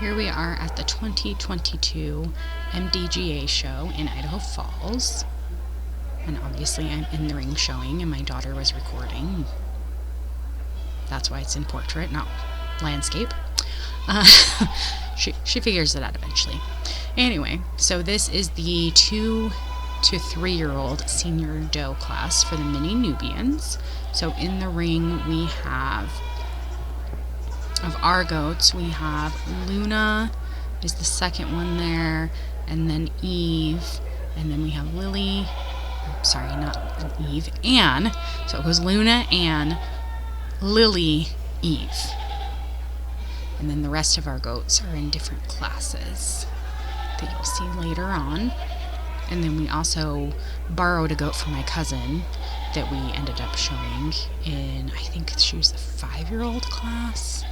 Here we are at the 2022 MDGA show in Idaho Falls. And obviously I'm in the ring showing and my daughter was recording. That's why it's in portrait, not landscape. She figures it out eventually. Anyway, so this is the 2 to 3-year-old senior doe class for the Mini Nubians. So in the ring we have, of our goats, we have Luna is the second one there, and then Eve, and then we have Lily, sorry, not Eve, Anne. So it goes Luna, Anne, Lily, Eve. And then the rest of our goats are in different classes that you'll see later on. And then we also borrowed a goat from my cousin that we ended up showing in, I think she was the 5-year-old class,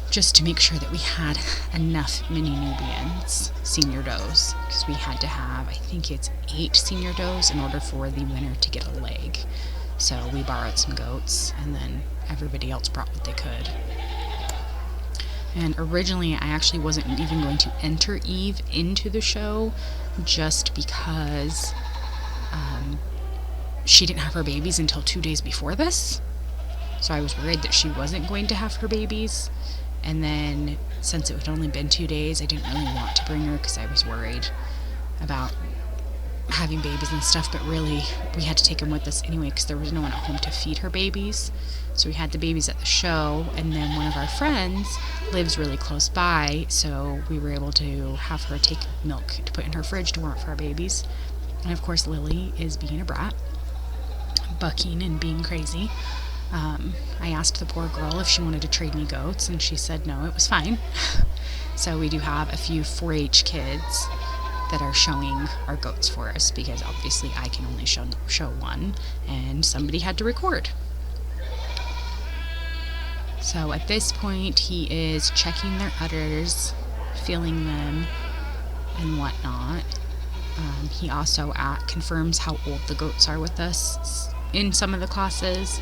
just to make sure that we had enough Mini Nubians, senior does, because we had to have, I think it's 8 senior does in order for the winner to get a leg. So we borrowed some goats, and then everybody else brought what they could. And originally I actually wasn't even going to enter Eve into the show, just because she didn't have her babies until 2 days before this. So I was worried that she wasn't going to have her babies. And then, since it had only been 2 days, I didn't really want to bring her because I was worried about having babies and stuff. But really, we had to take them with us anyway because there was no one at home to feed her babies. So we had the babies at the show, and then one of our friends lives really close by, so we were able to have her take milk to put in her fridge to warm up for our babies. And of course, Lily is being a brat, bucking and being crazy. I asked the poor girl if she wanted to trade me goats, and she said no, it was fine. So we do have a few 4-H kids that are showing our goats for us, because obviously I can only show one, and somebody had to record. So at this point he is checking their udders, feeling them, and whatnot. He also confirms how old the goats are with us in some of the classes.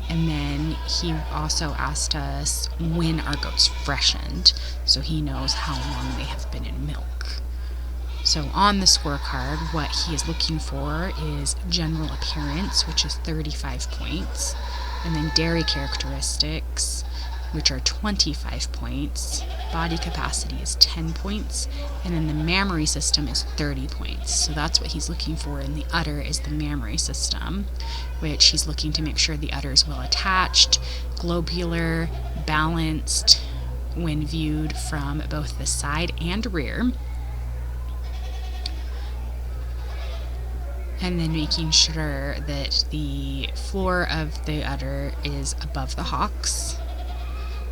And then he also asked us when our goats freshened, so he knows how long they have been in milk. So on the scorecard, what he is looking for is general appearance, which is 35 points, and then dairy characteristics, which are 25 points, body capacity is 10 points, and then the mammary system is 30 points. So that's what he's looking for in the udder, is the mammary system, which he's looking to make sure the udder is well attached, globular, balanced when viewed from both the side and rear, and then making sure that the floor of the udder is above the hocks,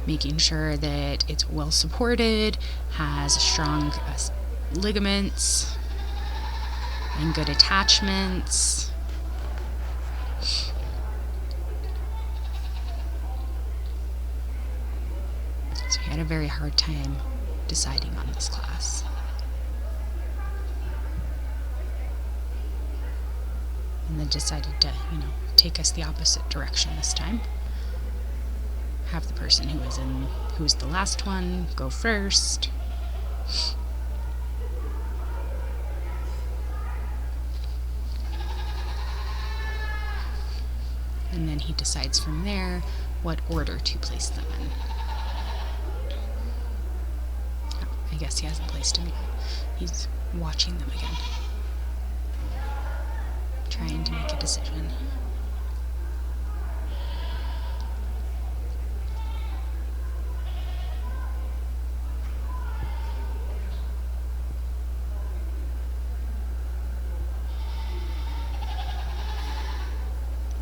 making sure that it's well supported, has strong ligaments, and good attachments. So he had a very hard time deciding on this class. And then decided to, take us the opposite direction this time. Have the person who was the last one go first. And then he decides from there what order to place them in. Oh, I guess he hasn't placed them yet. He's watching them again, trying to make a decision.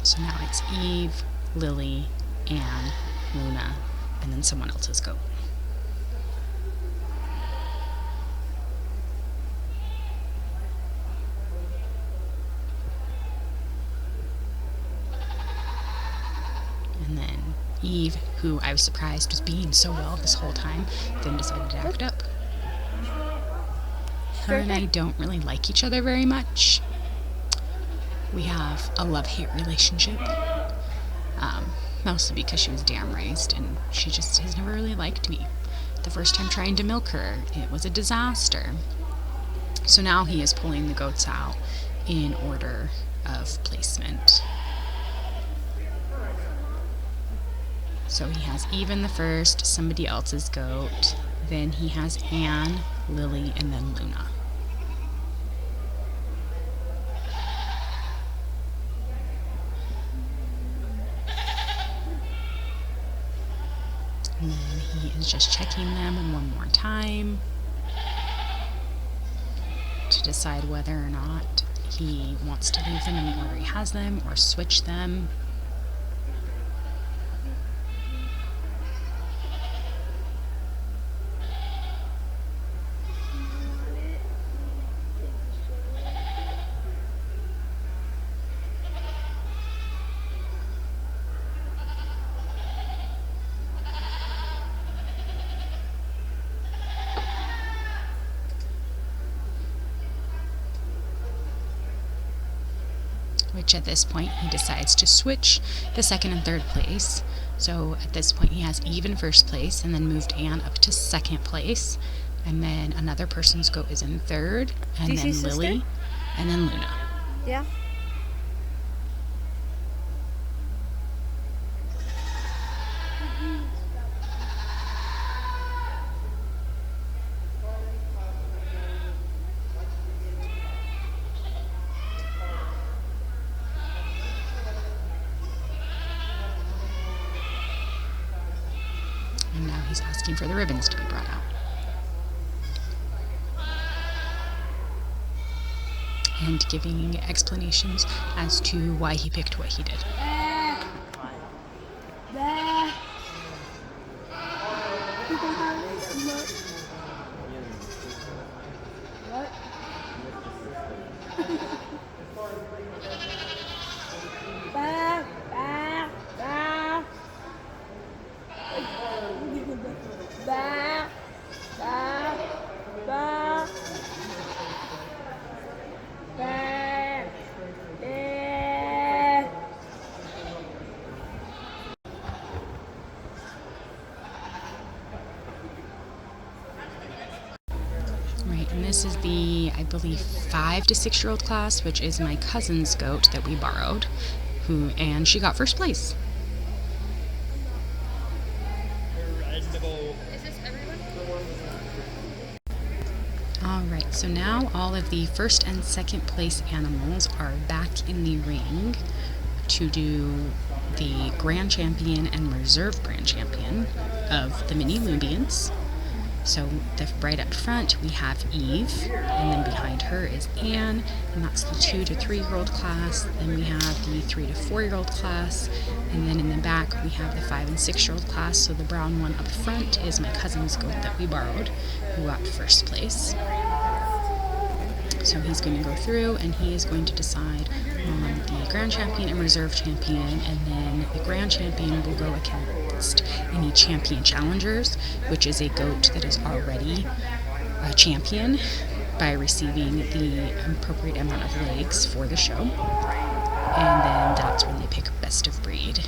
So now it's Eve, Lily, Anne, Luna, and then someone else's goat. And then Eve, who I was surprised was being so well this whole time, then decided to act up. Her and I don't really like each other very much. We have a love-hate relationship. mostly because she was dam raised and she just has never really liked me. The first time trying to milk her, it was a disaster. So now he is pulling the goats out in order of placement. So he has Even the first, somebody else's goat, then he has Anne, Lily, and then Luna. And then he is just checking them one more time to decide whether or not he wants to leave them in the order he has them or switch them. Which at this point he decides to switch the second and third place. So at this point he has Even first place and then moved Anne up to second place. And then another person's goat is in third, and then Lily, and then Luna. Yeah. And now he's asking for the ribbons to be brought out. And giving explanations as to why he picked what he did. And this is the, I believe, 5 to 6 year old class, which is my cousin's goat that we borrowed, and she got first place. Is this everyone? Alright, so now all of the first and second place animals are back in the ring to do the Grand Champion and Reserve Grand Champion of the Mini Nubians. So right up front we have Eve, and then behind her is Anne, and that's the 2 to 3 year old class. Then we have the 3 to 4 year old class, and then in the back we have the 5 and 6 year old class. So the brown one up front is my cousin's goat that we borrowed, who got first place. So he's going to go through and he is going to decide on the Grand Champion and Reserve Champion, and then the Grand Champion will go against any Champion Challengers, which is a goat that is already a champion by receiving the appropriate amount of legs for the show. And then that's when they pick best of breed,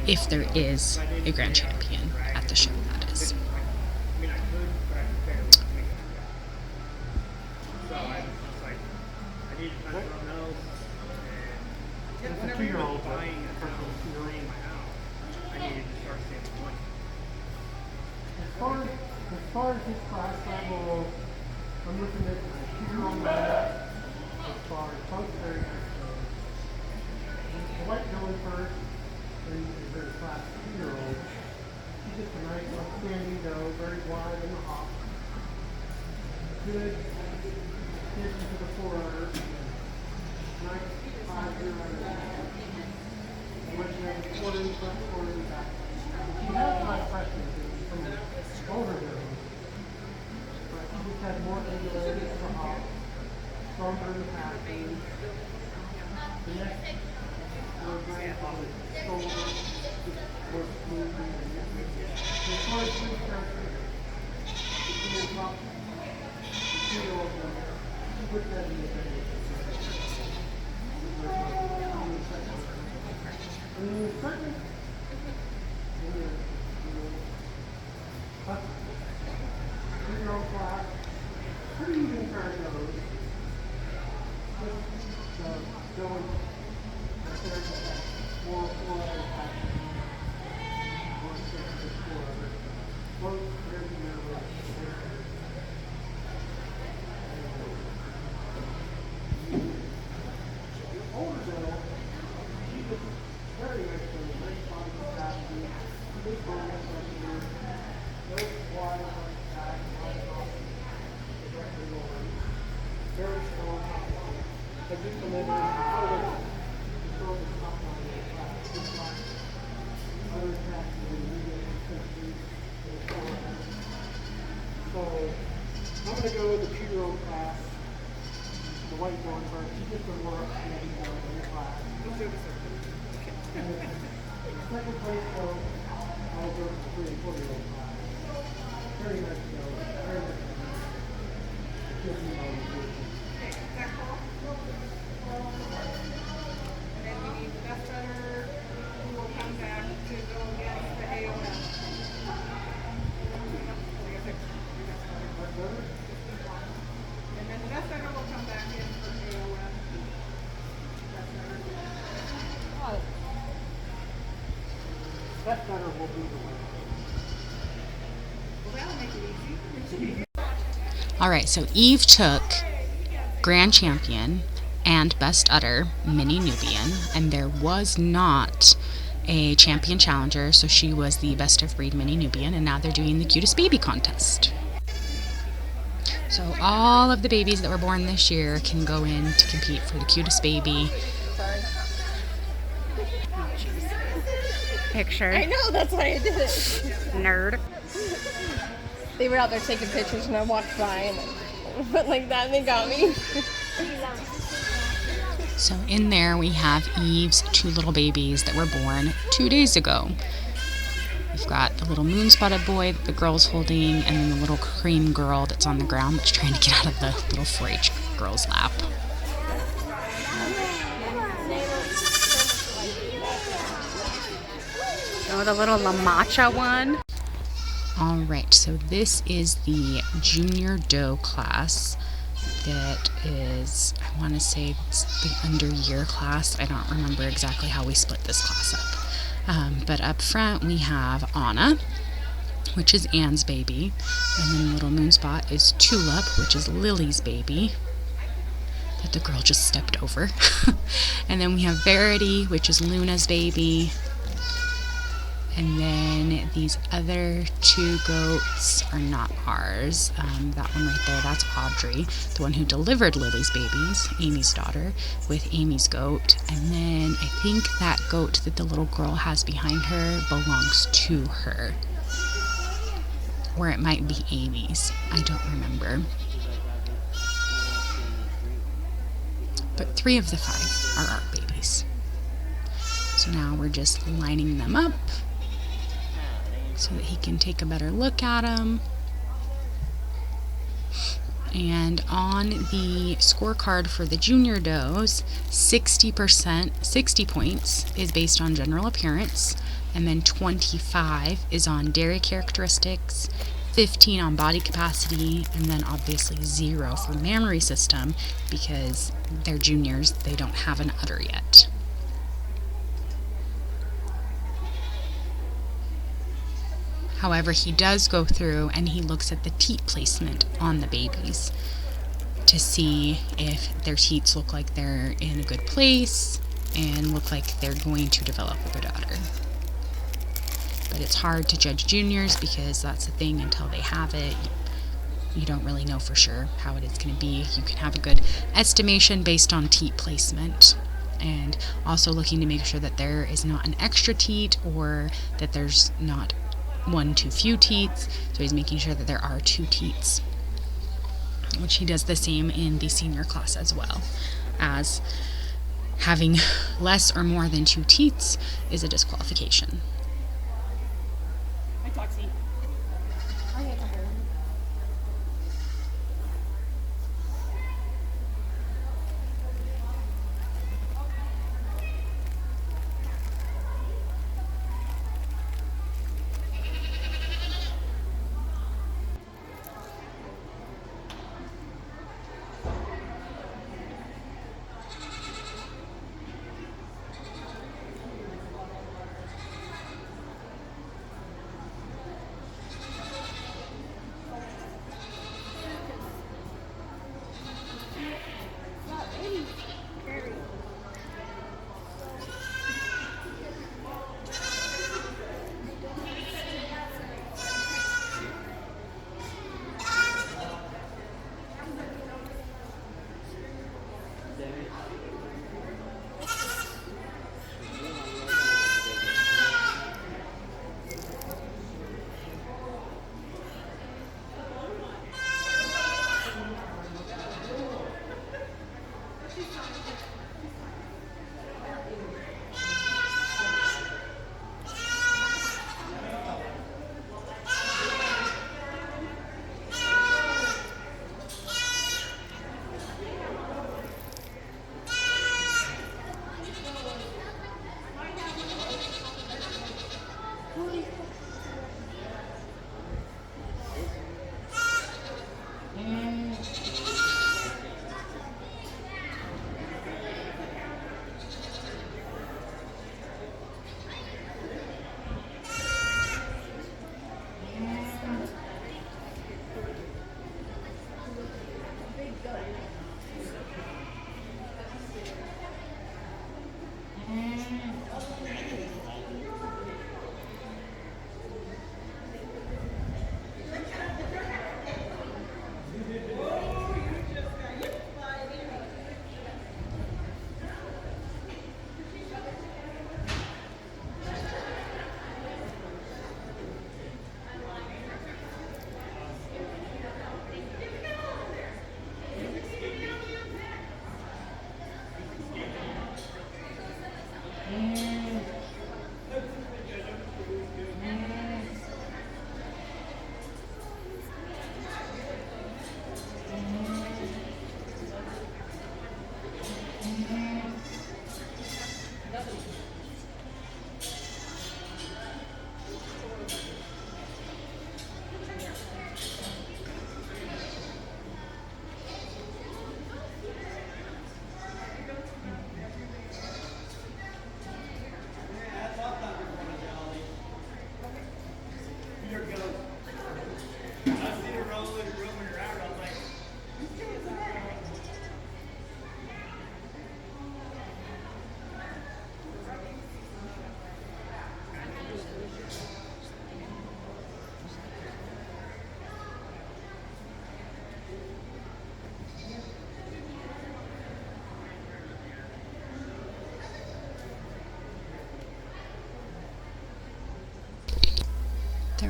if there is a Grand Champion at the show, that is. It's a 2-year-old buying a person with Pingree in my house. I needed to start saving money. As far as his class level, I'm looking at a 2-year-old lineup as far as post variants goes. The white going first, then is their class 2-year-old. He's just a nice upstanding doe, very wide in the hop. Good attention to the forerunner. Nice 5-year runner. Quarter in front, quarter in back. He has my pressure from older girls, but he just had more angulated to the hop, stronger in the passing. The next was nice on his shoulder, just more smoothly. As far as his pressure, the top, the 2-year-old one, he put that in the bag. And then the second second place goat, I was over the 3 and 4-year-old class. Very nice goat, very nice. Gives me all the food. Okay, is that cool? And then we need the best runner who will come back to go against the AOM. And then the best runner will come back in for AOM. Best runner. That better will be the winner. Well, that'll make it easy. All right, so Eve took Grand Champion and Best Udder, Mini Nubian, and there was not a champion challenger, so she was the best of breed Mini Nubian, and now they're doing the cutest baby contest. So all of the babies that were born this year can go in to compete for the cutest baby. Picture. I know, that's why I did it. Nerd. They were out there taking pictures and I walked by and I went like that and they got me. So in there we have Eve's 2 little babies that were born 2 days ago. We've got the little moon-spotted boy that the girl's holding, and then the little cream girl that's on the ground that's trying to get out of the little 4-H girl's lap. Oh, the little La Macha one. All right, so this is the junior doe class. That is, I want to say it's the under year class. I don't remember exactly how we split this class up. But up front we have Anna, which is Anne's baby. And then the little moonspot is Tulip, which is Lily's baby that the girl just stepped over. And then we have Verity, which is Luna's baby. And then these other 2 goats are not ours. That one right there, that's Audrey, the one who delivered Lily's babies, Amy's daughter, with Amy's goat. And then I think that goat that the little girl has behind her belongs to her. Or it might be Amy's. I don't remember. But 3 of the 5 are our babies. So now we're just lining them up so that he can take a better look at them. And on the scorecard for the junior does, 60 points is based on general appearance, and then 25 is on dairy characteristics, 15 on body capacity, and then obviously 0 for mammary system because they're juniors, they don't have an udder yet. However, he does go through and he looks at the teat placement on the babies to see if their teats look like they're in a good place and look like they're going to develop a good udder. But it's hard to judge juniors because that's the thing, until they have it, you don't really know for sure how it is going to be. You can have a good estimation based on teat placement, and also looking to make sure that there is not an extra teat or that there's not 1 too few teats, so he's making sure that there are 2 teats, which he does the same in the senior class as well, as having less or more than 2 teats is a disqualification. Hi, Toxie.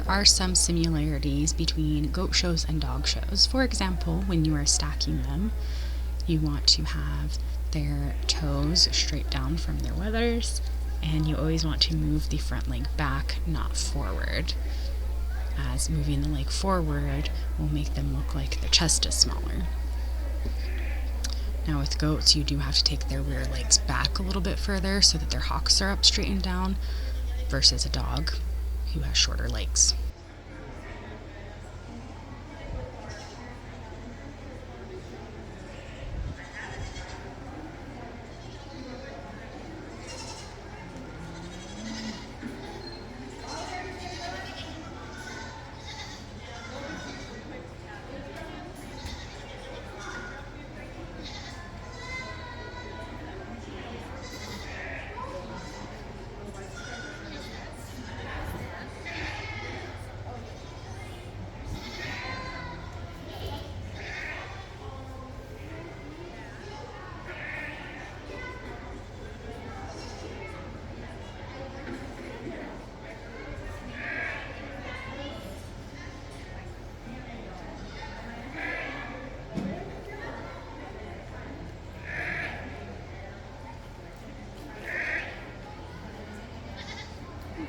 are some similarities between goat shows and dog shows. For example, when you are stacking them, you want to have their toes straight down from their withers, and you always want to move the front leg back, not forward, as moving the leg forward will make them look like their chest is smaller. Now with goats, you do have to take their rear legs back a little bit further so that their hocks are up straight and down, versus a dog who has shorter legs.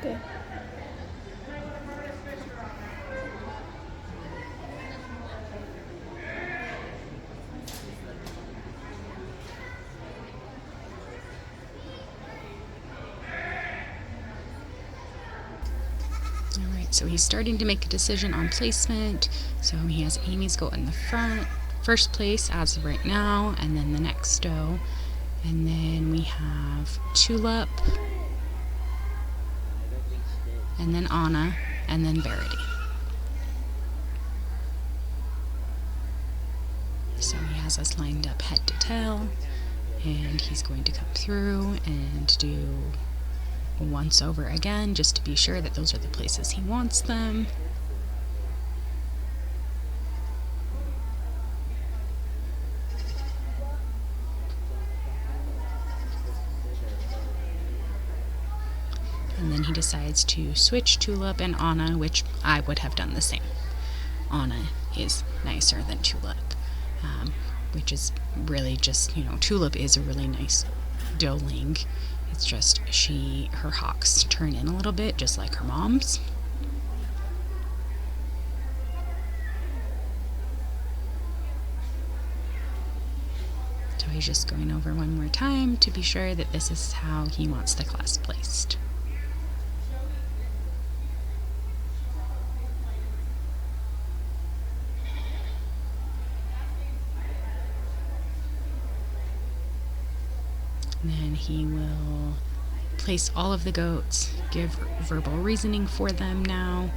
Okay. Alright, so he's starting to make a decision on placement. So he has Amy's goat in the first place as of right now, and then the next doe. And then we have Tulip, and then Anna, and then Verity. So he has us lined up head to tail, and he's going to come through and do a once over again just to be sure that those are the places he wants them. And then he decides to switch Tulip and Anna, which I would have done the same. Anna is nicer than Tulip, which is really just, Tulip is a really nice doeling. It's just her hocks turn in a little bit, just like her mom's. So he's just going over one more time to be sure that this is how he wants the class placed. And then he will place all of the goats, give verbal reasoning for them now,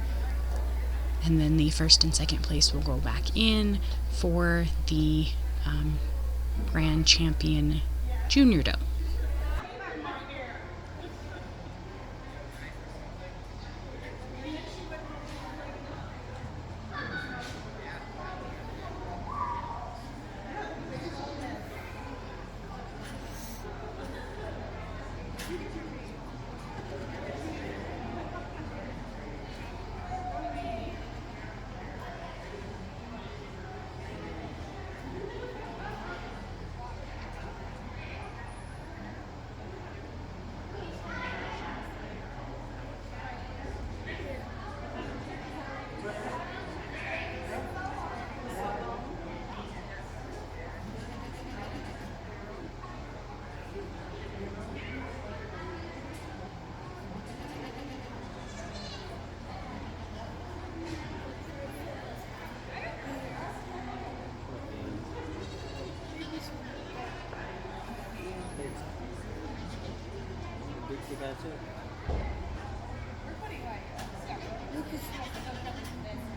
and then the first and second place will go back in for the Grand Champion Junior Doe.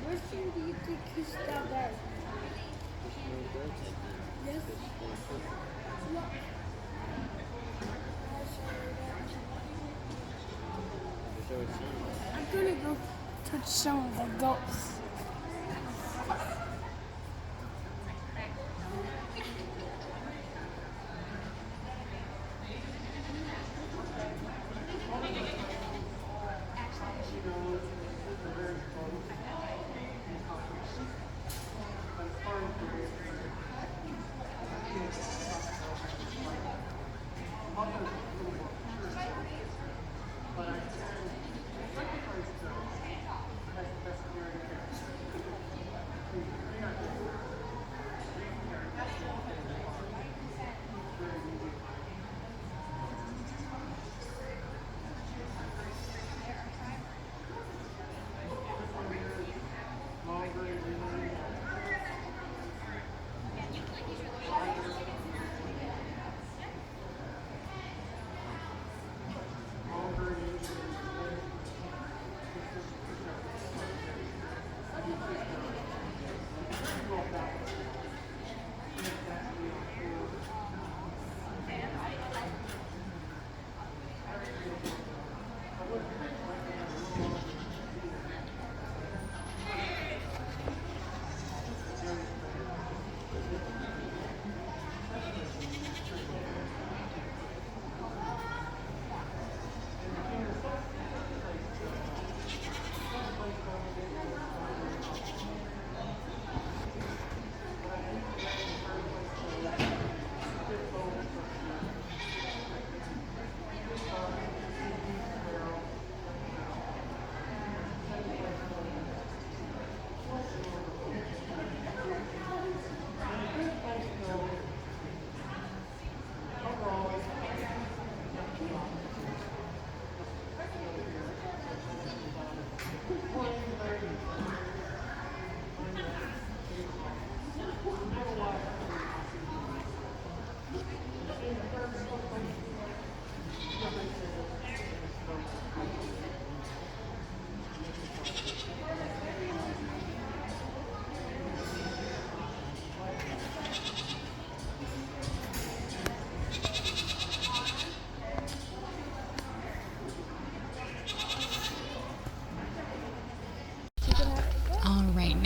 Where do you think he's down there? Yes. Look. I'm gonna go touch some of the goats.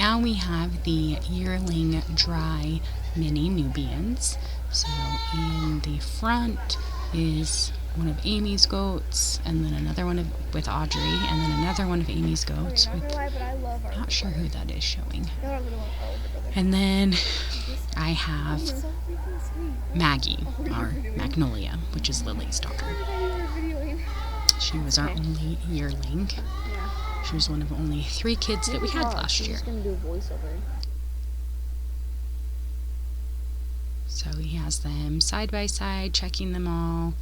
now we have the yearling dry Mini Nubians. So in the front is one of Amy's goats, and then another one with Audrey, and then another one of Amy's goats with, not sure who that is showing. And then I have Maggie, our Magnolia, which is Lily's daughter. She was our only yearling. She was one of only 3 kids that we had last year. So he has them side by side, checking them all.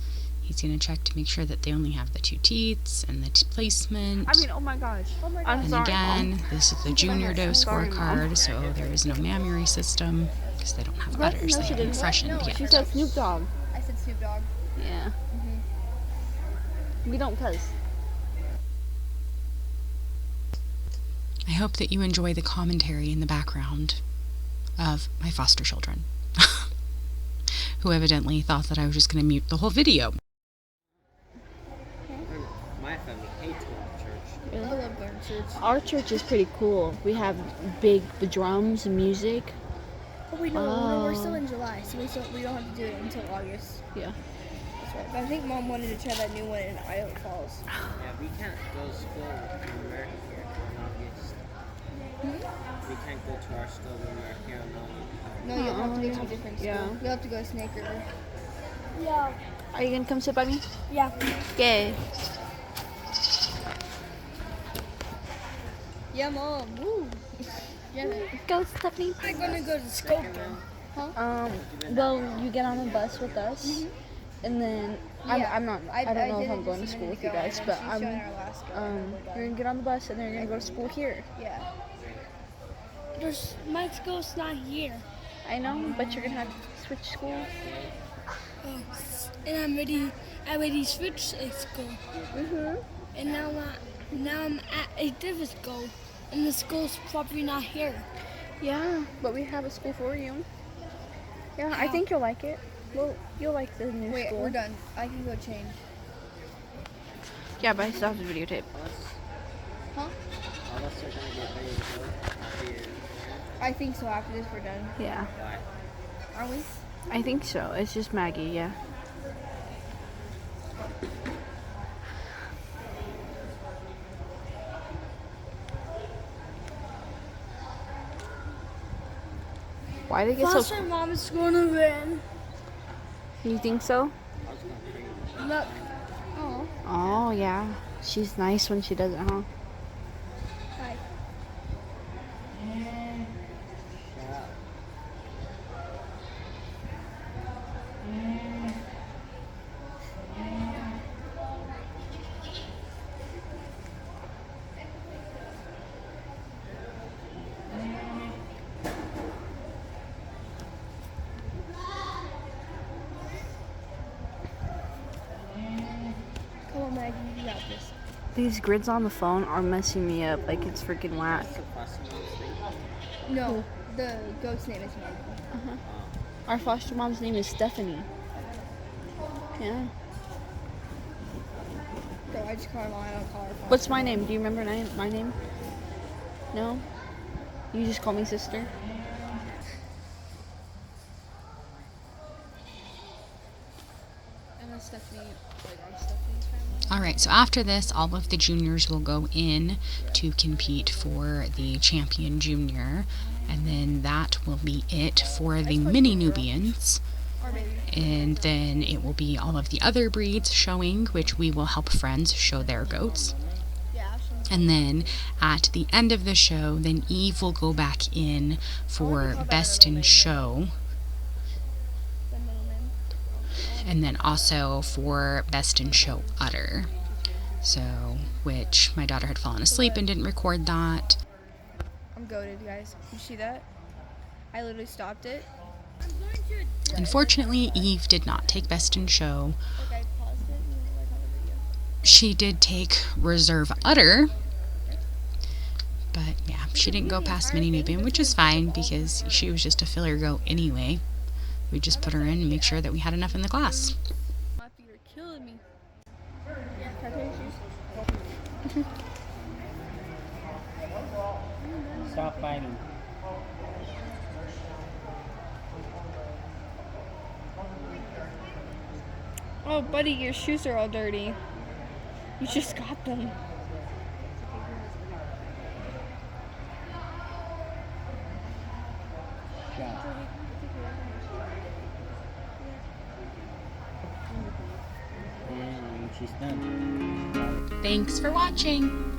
He's going to check to make sure that they only have the 2 teats and the placement. Oh my gosh. And again, this is the junior doe scorecard, so there is no mammary system because they don't have udders. They haven't freshened yet. She said Snoop Dogg. I said Snoop Dogg. Yeah. We don't cuss. I hope that you enjoy the commentary in the background of my foster children, who evidently thought that I was just going to mute the whole video. My family hates going to church. Really? I love going to church. Our church is pretty cool. We have the drums and music. Oh wait, no, we're still in July, so we don't have to do it until August. Yeah. That's right. But I think Mom wanted to try that new one in Iowa Falls. Yeah, we can't go to school in America here in August. We can't go to our school in America here in August. No, you'll have to go to a different school. Yeah. You'll have to go to Snake River. Yeah. Are you gonna come sit by me? Yeah. Yay. Yeah, Mom. Woo. Yeah. Go, Stephanie. I'm gonna go to school then. Well, you get on the bus with us, and then Yeah. I don't know if did I'm it going to just a school minute with you ago, guys, and but she's showing our last you're gonna get on the bus, and then you're gonna go to school here. Yeah. My school's not here. I know, but you're gonna have to switch schools. Oh, and I already switched a school. And now I'm at a different school, and the school's probably not here. Yeah, but we have a school for you. Yeah, I think you'll like it. Well, you'll like the new Wait, school. we're done. I can go change. Yeah, but I still have to videotape. Huh? All of us are going to get ready to go after your I think so. After this, we're done. Yeah, Why? Are we? I think so. It's just Maggie, yeah. Why did it get so... Foster mom is gonna win. You think so? I was going to Look, Oh. Oh, yeah. She's nice when she does it, huh? Hi. shut up. Come on, Maggie. You got this. These grids on the phone are messing me up like it's freaking whack. What's the foster mom's name? No, the goat's name is Maggie. Our foster mom's name is Stephanie. Yeah. So I just call her Mom. I don't call her Foster. What's my name? Do you remember my name? No? You just call me sister? And Stephanie, like our Stephanie's family? Alright, so after this, all of the juniors will go in to compete for the champion junior, and then that will be it for the Mini Nubians. Our baby. And then it will be all of the other breeds showing, which we will help friends show their goats. Yeah. And then at the end of the show, then Eve will go back in for best in show, The middleman. and then also for best in show udder. So, which my daughter had fallen asleep and didn't record that. I'm goated, guys. You see that? I literally stopped it. I'm going to. Unfortunately, Eve did not take best in show. Like I paused it and then like on the video. She did take reserve udder, but yeah, she didn't go past Mini Nubian, which is fine because she was just a filler goat anyway. We just put her in and make sure that we had enough in the class. My feet are killing me. Yeah, can I take your shoes? Stop fighting. Oh, buddy, your shoes are all dirty. You just got them. Yeah. And she's done. Thanks for watching.